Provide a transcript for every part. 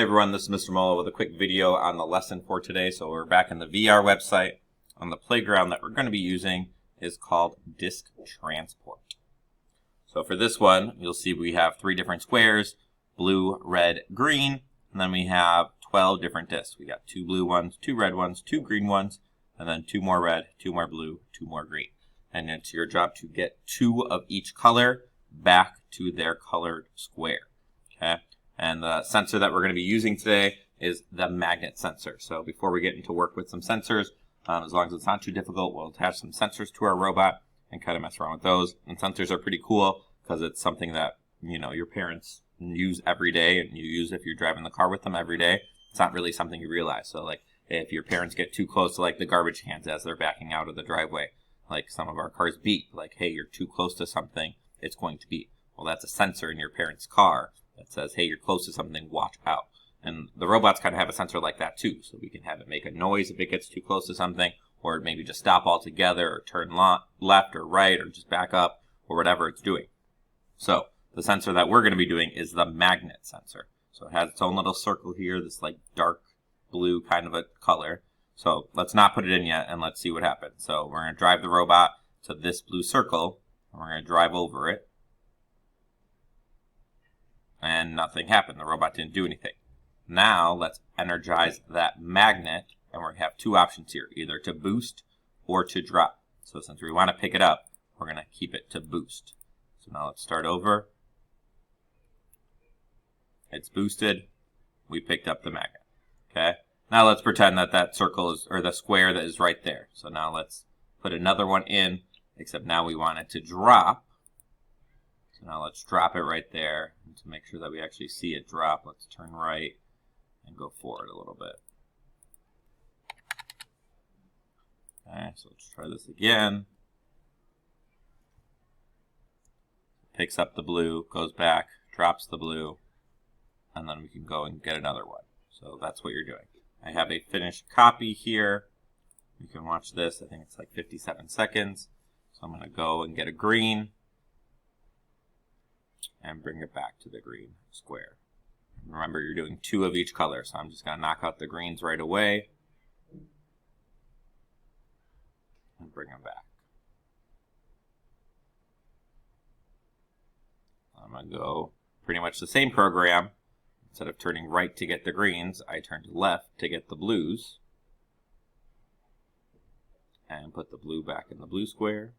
Hey everyone, this is Mr. Mullo with a quick video on the lesson for today. So we're back in the VR website. On the playground that we're going to be using is called Disk Transport. So for this one, you'll see we have 3 different squares, blue, red, green, and then we have 12 different disks. We got 2 blue ones, 2 red ones, 2 green ones, and then 2 more red, 2 more blue, 2 more green. And it's your job to get 2 of each color back to their colored square. Okay? And the sensor that we're going to be using today is the magnet sensor. So before we get into work with some sensors, as long as it's not too difficult, we'll attach some sensors to our robot and kind of mess around with those. And sensors are pretty cool because it's something that, you know, your parents use every day and you use if you're driving the car with them every day. It's not really something you realize. So like if your parents get too close to like the garbage cans as they're backing out of the driveway, like some of our cars beep, like, hey, you're too close to something, it's going to beep. Well, that's a sensor in your parents' car that says, hey, you're close to something, watch out. And the robots kind of have a sensor like that too. So we can have it make a noise if it gets too close to something, or maybe just stop altogether, or turn left or right, or just back up, or whatever it's doing. So the sensor that we're going to be doing is the magnet sensor. So it has its own little circle here, this like dark blue kind of a color. So let's not put it in yet, and let's see what happens. So we're going to drive the robot to this blue circle, and we're going to drive over it. And nothing happened. The robot didn't do anything. Now let's energize that magnet, and we're going to have 2 options here, either to boost or to drop. So since we want to pick it up, we're going to keep it to boost. So now let's start over. It's boosted. We picked up the magnet. Okay. Now let's pretend that that circle is, or the square that is right there. So now let's put another one in, except now we want it to drop. So now let's drop it right there. And to make sure that we actually see it drop, let's turn right and go forward a little bit. Okay, so let's try this again. Picks up the blue, goes back, drops the blue, and then we can go and get another one. So that's what you're doing. I have a finished copy here. You can watch this. I think it's like 57 seconds. So I'm going to go and get a green and bring it back to the green square. Remember, you're doing 2 of each color, so I'm just going to knock out the greens right away and bring them back. I'm going to go pretty much the same program. Instead of turning right to get the greens, I turned left to get the blues. And put the blue back in the blue square.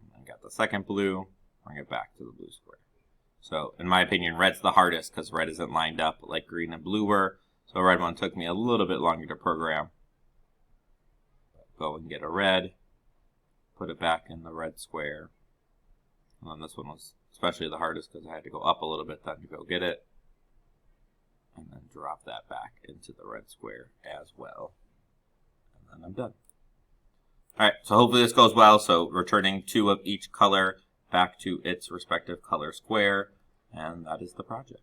And I got the second blue. Bring it back to the blue square. So, in my opinion, red's the hardest because red isn't lined up like green and blue were. So, red one took me a little bit longer to program. Go and get a red. Put it back in the red square. And then this one was especially the hardest because I had to go up a little bit then to go get it. And then drop that back into the red square as well. And then I'm done. Alright, so hopefully this goes well. So returning 2 of each color back to its respective color square. And that is the project.